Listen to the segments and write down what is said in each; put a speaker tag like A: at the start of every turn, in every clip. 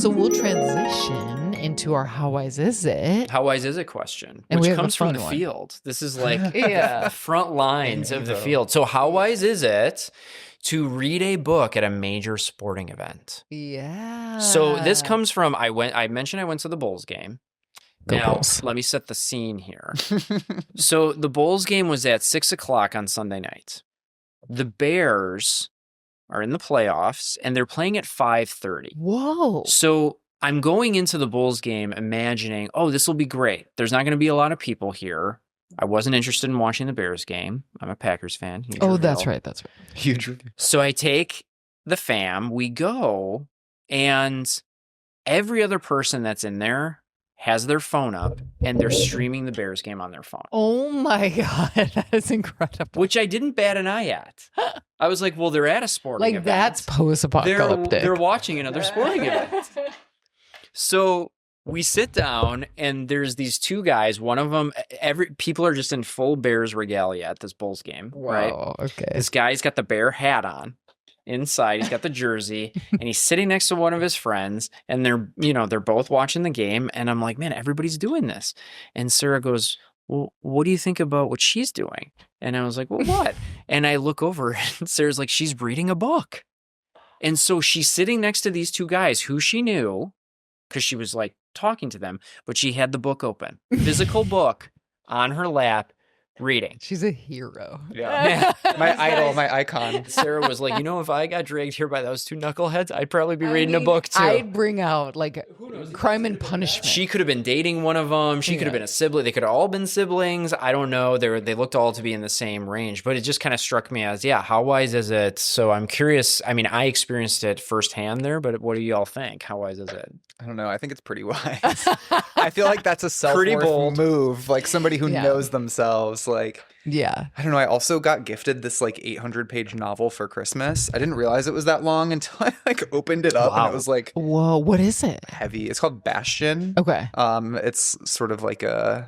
A: So we'll transition into our How Wise Is It?
B: How wise is it question,
A: And we
B: which
A: have a
B: comes from
A: fun
B: the
A: one.
B: field. This is like
A: Yeah.
B: the front lines of the field. So how wise is it to read a book at a major sporting event?
A: Yeah.
B: So this comes from, I mentioned I went to the Bulls game.
A: Go
B: Now,
A: Bulls.
B: let me set the scene here. So the Bulls game was at 6:00 on Sunday night. The Bears are in the playoffs and they're playing at 5:30.
A: Whoa.
B: So I'm going into the Bulls game imagining, oh, this will be great. There's not going to be a lot of people here. I wasn't interested in watching the Bears game. I'm a Packers fan. Huge
A: Oh,
B: reveal.
A: that's right. That's right.
C: Huge review.
B: So I take the fam, we go, and every other person that's in there has their phone up and they're streaming the Bears game on their phone,
A: Oh my God. That is incredible.
B: which I didn't bat an eye at. I was like, well, they're at a sporting event.
A: That's post-apocalyptic.
B: They're watching another sporting event. So we sit down and there's these two guys. One of them, people are just in full Bears regalia at this Bulls game, right?
A: Wow. Okay.
B: This guy's got the Bear hat on inside. He's got the jersey and he's sitting next to one of his friends and they're both watching the game. And I'm like, man, everybody's doing this. And Sarah goes, well, what do you think about what she's doing? And I was like, well, what? And I look over and Sarah's like, she's reading a book. And so she's sitting next to these two guys who she knew because she was like talking to them, but she had the book open, physical book on her lap, reading.
A: She's a hero.
C: Yeah. My idol, my icon.
B: Sarah was like, if I got dragged here by those two knuckleheads, I'd probably be reading a book too.
A: I'd bring out like Crime and Punishment.
B: She could have been dating one of them. She could have been a sibling. They could have all been siblings. I don't know. They looked all to be in the same range, but it just kind of struck me as, how wise is it? So I'm curious. I mean, I experienced it firsthand there, but what do y'all think? How wise is it?
C: I don't know. I think it's pretty wise. I feel like that's a
B: Pretty
C: self-worth
B: bold.
C: move. Like somebody who
A: Yeah.
C: knows themselves. Like,
A: Yeah.
C: I don't know. I also got gifted this like 800-page novel for Christmas. I didn't realize it was that long until I like opened it up and
B: Wow.
C: it was like
A: Whoa. What is it?
C: heavy. It's called Bastion.
A: Okay.
C: It's sort of like I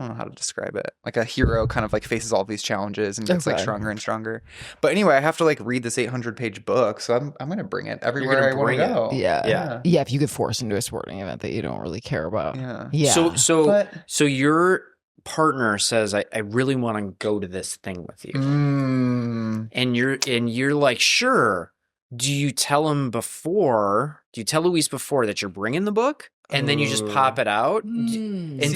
C: don't know how to describe it. Like a hero kind of like faces all these challenges and gets like
A: Okay.
C: stronger and stronger. But anyway, I have to like read this 800-page book, so I'm gonna bring it everywhere
B: gonna
C: I want to
B: bring it.
C: go.
A: Yeah.
B: Yeah.
A: Yeah. If you get forced into a sporting event that you don't really care about.
C: Yeah.
A: Yeah.
B: So your partner says, I really want to go to this thing with you. And you're like, sure. Do you tell Luis before that you're bringing the book? And then you just pop it out?
A: Mm.
B: And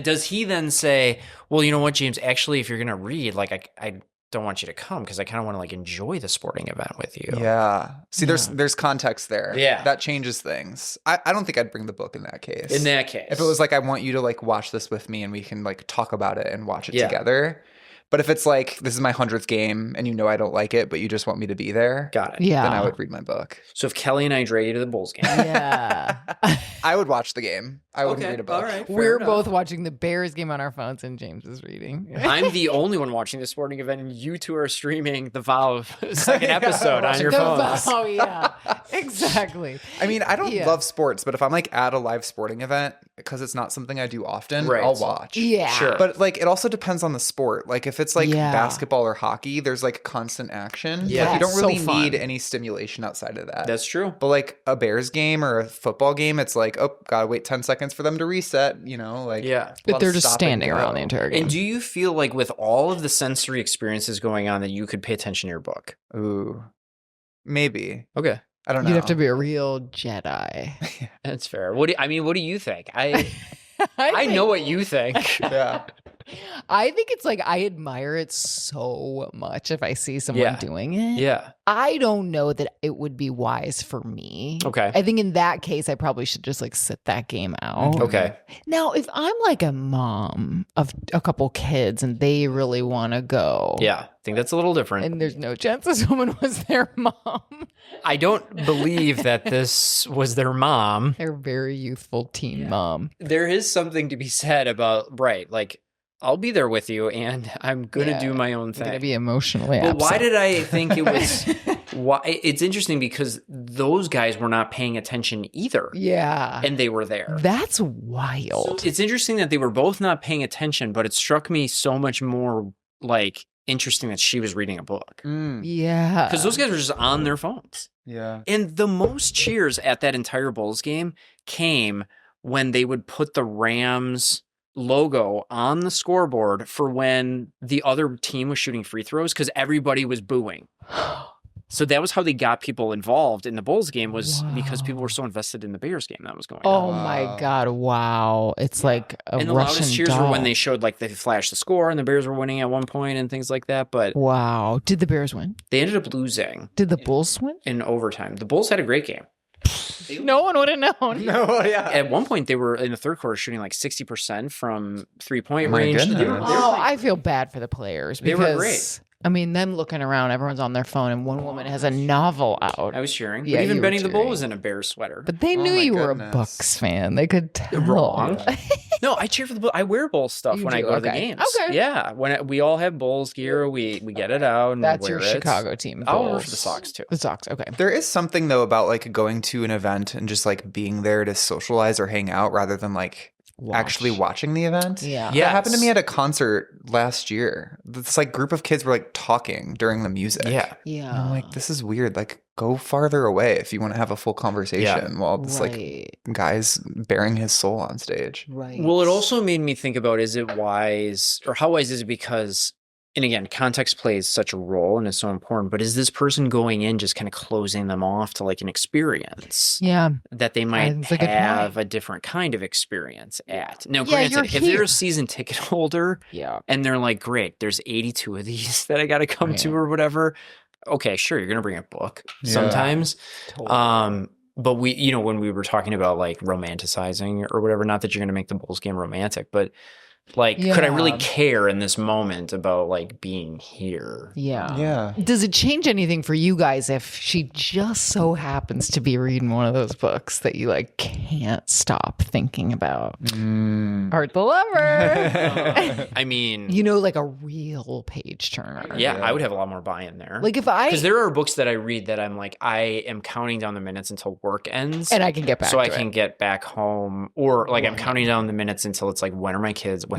B: does he then say, well, you know what, James, actually, if you're going to read, like, I don't want you to come because I kind of want to like enjoy the sporting event with you.
C: Yeah. See, there's context there.
B: Yeah.
C: That changes things. I don't think I'd bring the book in that case.
B: In that case.
C: If it was like, I want you to like watch this with me and we can like talk about it and watch it
B: Yeah.
C: together. But if it's like, this is my 100th game and I don't like it, but you just want me to be there,
B: Got it.
A: Yeah.
C: then I would read my book.
B: So if Kelly and I drag you to the Bulls game.
A: Yeah.
C: I would watch the game. I wouldn't read a book.
B: All right. fair
A: We're
B: enough.
A: both watching the Bears game on our phones and James is reading.
B: I'm the only one watching the sporting event, and you two are streaming the Vow second episode on your
A: The
B: phones.
A: vow, yeah. Exactly.
C: I mean, I don't
A: Yeah.
C: love sports, but if I'm like at a live sporting event, because it's not something I do often,
B: Right.
C: I'll watch.
A: Yeah.
B: Sure.
C: But like, it also depends on the sport. Like, if it's like
A: Yeah.
C: basketball or hockey, there's like constant action.
B: Yeah.
C: Like, you don't
A: So
C: really
A: fun.
C: need any stimulation outside of that.
B: That's true.
C: But like a Bears game or a football game, it's like, oh, gotta wait 10 seconds for them to reset. Like,
B: Yeah.
C: a
A: But
C: lot
A: they're
C: of
A: just
C: stop and
A: standing
C: go.
A: around the entire game.
B: And do you feel like with all of the sensory experiences going on that you could pay attention to your book?
C: Ooh, maybe.
B: Okay.
C: I don't know.
A: You'd have to be a real Jedi.
B: That's fair. What do you think? I know what you think.
C: Yeah.
A: I think it's like I admire it so much if I see someone
B: Yeah.
A: doing it.
B: Yeah.
A: I don't know that it would be wise for me.
B: Okay.
A: I think in that case, I probably should just like sit that game out.
B: Okay.
A: Now, if I'm like a mom of a couple kids and they really want to go.
B: Yeah. I think that's a little different.
A: And there's no chance that someone was their mom.
B: I don't believe that this was their mom.
A: Their very youthful teen mom.
B: There is something to be said about, right, like, I'll be there with you and I'm going to
A: Yeah.
B: do my own
A: I'm going to
B: thing.
A: be emotionally
B: But why
A: upset.
B: did I think it was why it's interesting because those guys were not paying attention either.
A: Yeah.
B: And they were there.
A: That's
B: So
A: wild.
B: it's interesting that they were both not paying attention, but it struck me so much more like interesting that she was reading a book.
A: Yeah.
B: Because those guys were just on their phones.
C: Yeah.
B: And the most cheers at that entire Bulls game came when they would put the Rams logo on the scoreboard for when the other team was shooting free throws because everybody was booing. So that was how they got people involved in the Bulls game, was because people were so invested in the Bears game that was going on.
A: Oh my God. Wow. It's like a
B: And the
A: Russian
B: loudest cheers
A: doll.
B: were when they showed, like, they flashed the score and the Bears were winning at one point and things like that. But
A: Wow. Did the Bears win?
B: they ended up losing
A: Did the Bulls win?
B: in overtime. The Bulls had a great game.
A: No one would have known.
C: No, yeah.
B: At one point, they were in the third quarter shooting like 60% from 3-point
C: My
B: range.
C: goodness.
B: They were
A: Oh,
B: like-
A: I feel bad for the players
B: They
A: because
B: were great.
A: I mean, them looking around, everyone's on their phone, and one woman has a novel out.
B: I was cheering.
A: Yeah,
B: But
A: you
B: even
A: were
B: Benny the Bull
A: cheering.
B: was in a Bears sweater.
A: But they
C: Oh
A: knew
C: my
A: you were a
C: goodness.
A: Bucks fan. They could tell.
B: Wrong. No, I cheer for the Bulls. I wear Bulls stuff
A: You
B: when I
A: do?
B: go to the
A: Okay.
B: games.
A: Okay.
B: Yeah, we all have Bulls gear, we get it out and
A: That's
B: wear
A: your
B: it.
A: Chicago team.
B: I'll wear
A: Bulls.
B: for the Sox too.
A: The Sox. Okay.
C: There is something though about like going to an event and just like being there to socialize or hang out rather than like actually watching the event.
A: Yeah.
B: Yeah.
C: That happened to me at a concert last year. This like group of kids were like talking during the music.
B: Yeah.
A: Yeah.
C: And I'm like, this is weird. Like, go farther away if you want to have a full conversation while this like
A: Right.
C: guy's bearing his soul on stage.
A: Right.
B: Well, it also made me think about, is it wise, or how wise is it? Because, and again, context plays such a role and is so important, but is this person going in just kind of closing them off to like an experience
A: Yeah.
B: that they might
A: That's a good
B: have
A: point.
B: a different kind of experience at? Now,
A: Yeah,
B: granted,
A: you're
B: if they're
A: here.
B: a season ticket holder
A: Yeah.
B: and they're like, great, there's 82 of these that I got to come to
A: Right.
B: or whatever. Okay, sure, you're going to bring a book
C: Yeah.
B: sometimes.
A: Totally.
B: But we, you know, when we were talking about like romanticizing or whatever, not that you're going to make the Bulls game romantic, but like, could I really
A: Yeah.
B: care in this moment about like being here?
A: Yeah.
C: Yeah.
A: Does it change anything for you guys if she just so happens to be reading one of those books that you like can't stop thinking about? Art the Lover.
B: I mean,
A: You know, like a real page turner.
B: yeah, I would have a lot more buy-in there.
A: Like if I
B: Because there are books that I read that I'm like, I am counting down the minutes until work ends.
A: and I can get back
B: so
A: to
B: I can
A: it.
B: get back home, or like I'm
A: Right.
B: counting down the minutes until it's like, when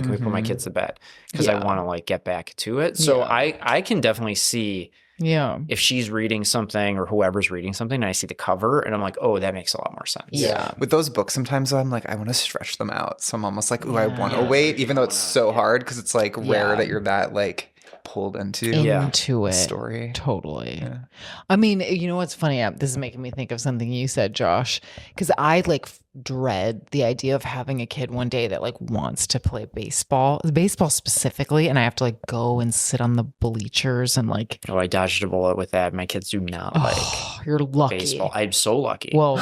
B: can we put my kids to bed? Because I
A: Yeah.
B: want to like get back to it. So
A: Yeah.
B: I can definitely see
A: Yeah.
B: if she's reading something or whoever's reading something and I see the cover and I'm like, oh, that makes a lot more sense.
A: Yeah.
C: With those books, sometimes though, I'm like, I want to stretch them out. So I'm almost like, ooh, I want to
B: Yeah.
C: wait, even though it's so hard because it's like rare
A: Yeah.
C: that you're that like pulled into
B: Yeah.
A: Into it.
C: the story.
A: Totally.
C: Yeah.
A: I mean, you know what's funny? This is making me think of something you said, Josh, because I like dread the idea of having a kid one day that like wants to play baseball specifically, and I have to like go and sit on the bleachers and like,
B: Oh, I dodged a bullet with that. My kids do not like
A: oh, you're lucky.
B: baseball. I'm so lucky.
A: Well,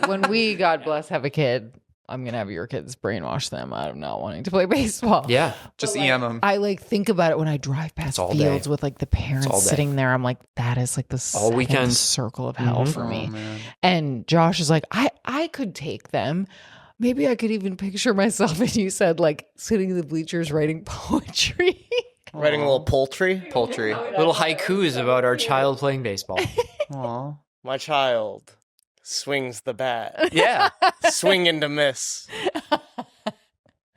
A: when we, God bless, have a kid, I'm gonna have your kids brainwash them out of not wanting to play baseball.
B: yeah.
C: Just
A: But, like,
C: EM them.
A: I like think about it when I drive past
B: all day.
A: fields with like the
B: all
A: parents
B: day.
A: sitting there. I'm like, that is like the
B: All
A: seventh
B: weekend.
A: circle of hell
B: Mhm.
A: for me.
C: Oh, man.
A: And Josh is like, I could take them. Maybe I could even picture myself. And you said like sitting in the bleachers writing poetry.
D: Writing a little poultry.
C: Poultry.
B: Little haikus about our child playing baseball.
C: Aw.
D: My child swings the bat.
B: Yeah.
D: Swing and a miss.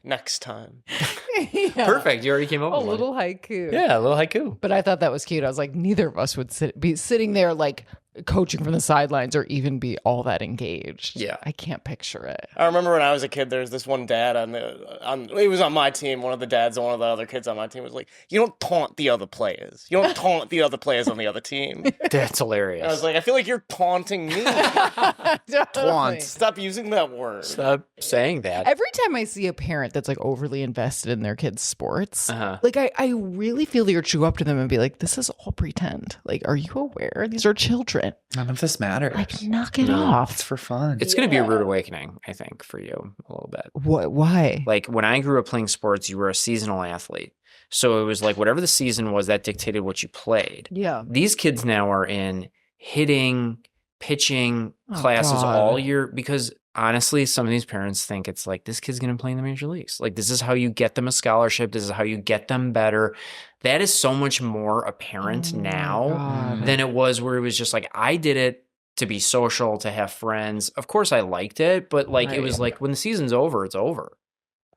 D: Next time.
A: Yeah.
B: Perfect. You already came up
A: A
B: with one.
A: little haiku.
B: Yeah, a little haiku.
A: But I thought that was cute. I was like, neither of us would be sitting there like coaching from the sidelines or even be all that engaged.
B: Yeah.
A: I can't picture it.
D: I remember when I was a kid, there was this one dad he was on my team. One of the dads and one of the other kids on my team was like, "You don't taunt the other players. You don't taunt the other players on the other team."
B: That's hilarious.
D: I was like, I feel like you're taunting me.
A: Totally.
D: Stop using that word.
B: Stop saying that.
A: Every time I see a parent that's like overly invested in their kids' sports,
B: Uh-huh.
A: like I really feel the urge to go up to them and be like, this is all pretend. Like, are you aware? These are children.
C: None of this matters.
A: Like, knock it
C: It's
A: off.
C: for fun.
B: It's going to be a rude awakening, I think, for you a little bit.
A: What? Why?
B: Like when I grew up playing sports, you were a seasonal athlete. So it was like whatever the season was, that dictated what you played.
A: Yeah.
B: These kids now are in hitting, pitching
A: Oh,
B: classes
A: God.
B: all year because honestly, some of these parents think it's like this kid's going to play in the major leagues. Like this is how you get them a scholarship. This is how you get them better. That is so much more apparent
A: Oh, my
B: now
A: God.
B: than it was where it was just like I did it to be social, to have friends. Of course I liked it, but like it was
A: Right.
B: like when the season's over, it's over.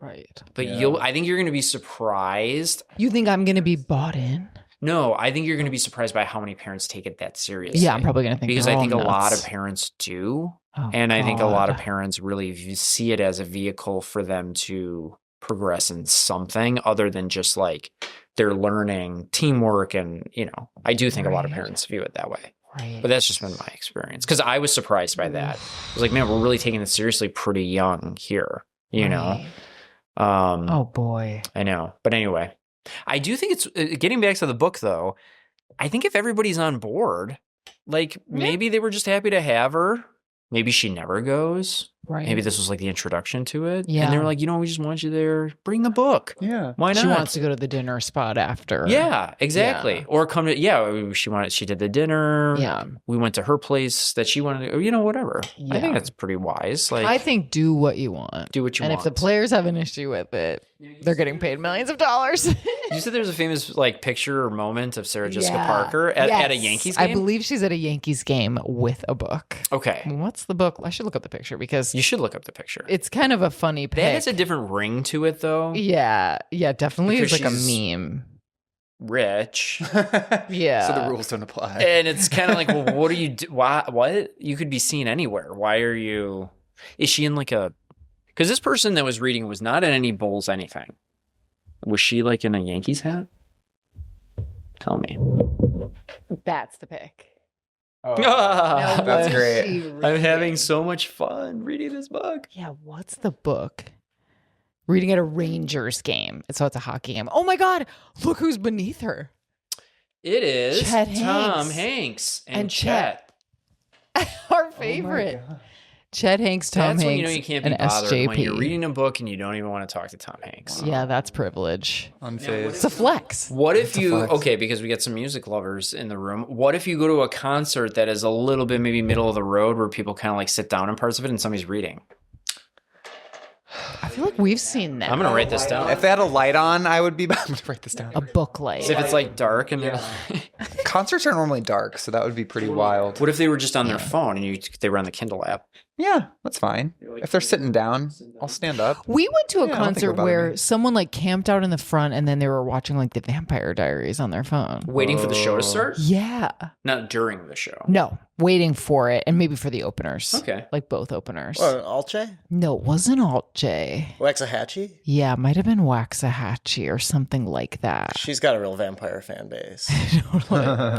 A: Right.
B: But
C: Yeah.
B: I think you're going to be surprised.
A: You think I'm going to be bought in?
B: No, I think you're going to be surprised by how many parents take it that seriously.
A: Yeah, I'm probably gonna think
B: because
A: they're
B: I think a
A: all
B: lot of
A: nuts.
B: parents do.
A: Oh,
B: And I think a lot of
A: God.
B: parents really see it as a vehicle for them to progress in something other than just like they're learning teamwork. And, I do think a lot of
A: Right.
B: parents view it that way.
A: Right.
B: But that's just been my experience. Because I was surprised by that. I was like, man, we're really taking this seriously pretty young here,
A: Right.
B: Um,
A: Oh boy.
B: I know. But anyway, I do think it's getting back to the book, though. I think if everybody's on board, like maybe they were just happy to have her. Maybe she never goes.
A: Right.
B: Maybe this was like the introduction to it.
A: Yeah.
B: And they were like, we just want you there. Bring the book.
C: Yeah.
B: Why not?
A: She wants to go to the dinner spot after.
B: Yeah, exactly.
A: Yeah.
B: Or come to, she did the dinner.
A: Yeah.
B: We went to her place that she wanted to, whatever. I
A: Yeah.
B: think that's pretty wise. Like,
A: I think do what you want.
B: do what you
A: And
B: want.
A: if the players have an issue with it, they're getting paid millions of dollars.
B: You said there's a famous like picture or moment of Sarah Jessica Parker at a
A: Yes.
B: Yankees game?
A: I believe she's at a Yankees game with a book.
B: Okay.
A: What's the book? I should look up the picture because
B: You should look up the picture.
A: it's kind of a funny pic.
B: That has a different ring to it, though.
A: Yeah, definitely.
B: Because
A: It's like a
B: she's-
A: meme.
B: Rich.
A: Yeah.
C: So the rules don't apply.
B: And it's kind of like, well, what do you do? Why? What? You could be seen anywhere. Why are you? Is she in like a? Because this person that was reading was not in any Bulls anything. Was she like in a Yankees hat? Tell me.
A: That's the pic.
C: Oh,
B: Ah,
C: that's
A: was
C: great.
A: she
B: I'm having
A: reading?
B: so much fun reading this book.
A: Yeah, what's the book? Reading at a Rangers game. So it's a hockey game. Oh my God, look who's beneath her.
B: It is
A: Chet
B: Tom
A: Hanks.
B: Hanks and
A: And
B: Chet.
A: Our favorite. Chet Hanks, Tom
B: That's
A: Hanks,
B: when you know you can't be
A: and
B: bothered when you're
A: SJP.
B: reading a book and you don't even want to talk to Tom Hanks.
A: Yeah, that's privilege.
C: Unfazed.
A: It's a flex.
B: What if
C: That's a
B: you
C: flex.
B: okay, because we get some music lovers in the room. What if you go to a concert that is a little bit maybe middle of the road where people kind of like sit down in parts of it and somebody's reading?
A: I feel like we've seen that.
B: I'm gonna write this down.
C: If they had a light on, I would be. I'm gonna write this down.
A: A book light.
B: If it's like dark and
C: Concerts are normally dark, so that would be pretty wild.
B: what if they were just on their phone and they were on the Kindle app?
C: Yeah, that's fine. If they're sitting down, I'll stand up.
A: We went to a
C: Yeah, I don't think
A: concert
C: it'll bother
A: where
C: me.
A: someone like camped out in the front and then they were watching like the Vampire Diaries on their phone.
B: Waiting for the show to
C: Oh.
B: start?
A: Yeah.
B: Not during the show.
A: No, waiting for it and maybe for the openers.
B: Okay.
A: Like both openers.
D: What, Alche?
A: No, it wasn't Alt J.
D: Waxahachie?
A: Yeah, it might have been Waxahachie or something like that.
D: She's got a real vampire fan base.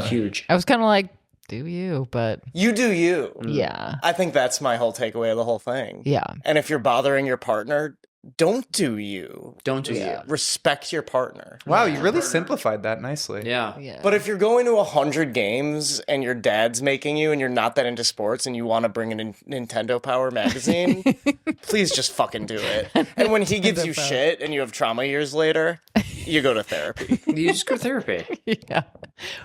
B: Huge.
A: I was kind of like, do you? But
D: You do you.
A: yeah.
D: I think that's my whole takeaway of the whole thing.
A: Yeah.
D: And if you're bothering your partner, don't do you.
B: Don't do
A: Yeah.
D: Respect your partner.
C: Wow, you really simplified that nicely.
B: you. Yeah.
A: Yeah.
D: But if you're going to 100 games and your dad's making you and you're not that into sports and you want to bring in a Nintendo Power magazine, please just fucking do it. And when he gives you
A: Power.
D: shit and you have trauma years later, you go to therapy.
B: You just go to therapy.
A: yeah.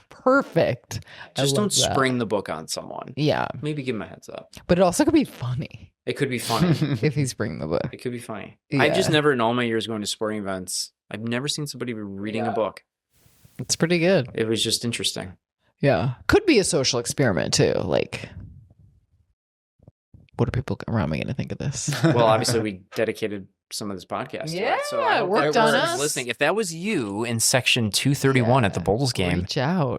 A: Perfect. I
B: Just
A: love
B: don't
A: that.
B: spring the book on someone.
A: Yeah.
B: Maybe give him a heads up.
A: But it also could be funny
B: It could be funny.
A: if he's bringing the book.
B: It could be funny. I've just
A: Yeah.
B: never, in all my years going to sporting events, I've never seen somebody reading a book.
A: It's pretty good.
B: It was just interesting.
A: Yeah. Could be a social experiment too. Like, what are people around me going to think of this?
B: Well, obviously, we dedicated some of this podcast to it. So I
A: Yeah,
B: hope
A: worked
B: that
C: on
B: person's
A: us.
B: listening. If that was you in section 231 at the
A: Yeah.
B: Bulls game,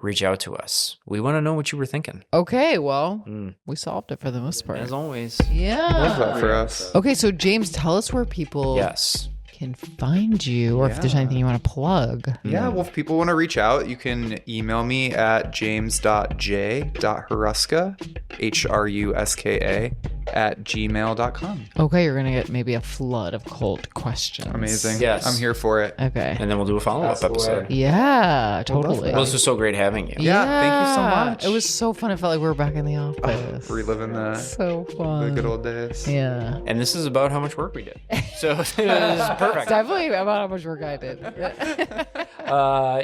A: Reach out.
B: to us. We want to know what you were thinking.
A: Okay. Well,
B: Mm.
A: we solved it for the most part.
B: As always.
C: Love
A: Yeah.
C: that for us.
A: Okay. So, James, tell us where people
B: Yes.
A: can find you or if there's
C: Yeah.
A: anything you want to plug.
C: Yeah, well, if people want to reach out, you can email me at james.j.haruska, HRUSKA, at gmail.com.
A: Okay. You're going to get maybe a flood of cult questions.
C: Amazing.
B: Yes.
C: I'm here for it.
A: Okay.
B: And then we'll do a follow-up
C: That's the way.
B: episode.
A: Yeah, totally.
B: Well, this was so great having you.
C: Yeah, thank you so much.
A: It was so fun. It felt like we were back in the office.
C: Reliving
A: So
C: the
A: fun.
C: good old days.
A: Yeah.
B: And this is about how much work we did. So it was
A: It's
B: perfect.
A: definitely about how much work I did.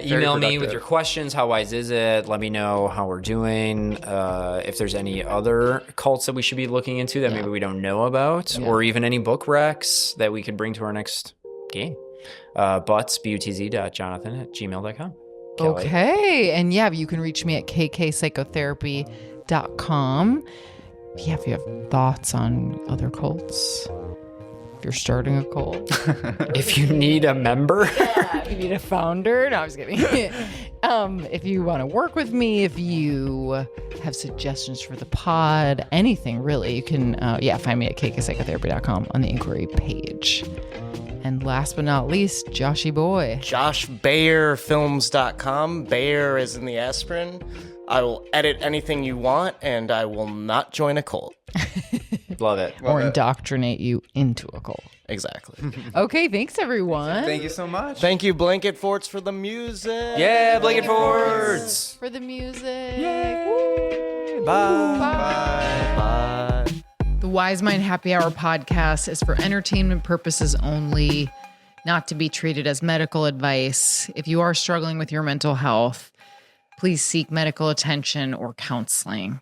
B: Email me with
C: productive.
B: your questions. How wise is it? Let me know how we're doing. If there's any other cults that we should be looking into that maybe we don't know about, or even any book recs that we could bring to our next game. butz.jonathan@gmail.com. Kelly.
A: Okay. And yeah, you can reach me at kkpsychotherapy.com. Yeah, if you have thoughts on other cults, if you're starting a cult,
B: If you need a member,
A: if you need a founder. No, I'm just kidding. If you want to work with me, if you have suggestions for the pod, anything really, you can find me at kpsychotherapy.com on the inquiry page. And last but not least, Joshy boy.
D: JoshBayerFilms.com. Bayer is in the aspirin. I will edit anything you want, and I will not join a cult.
C: Love it.
A: Or indoctrinate you into a cult.
D: Exactly.
A: Okay, thanks everyone.
C: Thank you so much.
D: Thank you, Blanket Forts, for the music.
C: Yeah, Blanket Forts.
A: For the music.
C: Yay. Bye.
D: Bye.
A: The Wise Mind Happy Hour podcast is for entertainment purposes only, not to be treated as medical advice. If you are struggling with your mental health, please seek medical attention or counseling.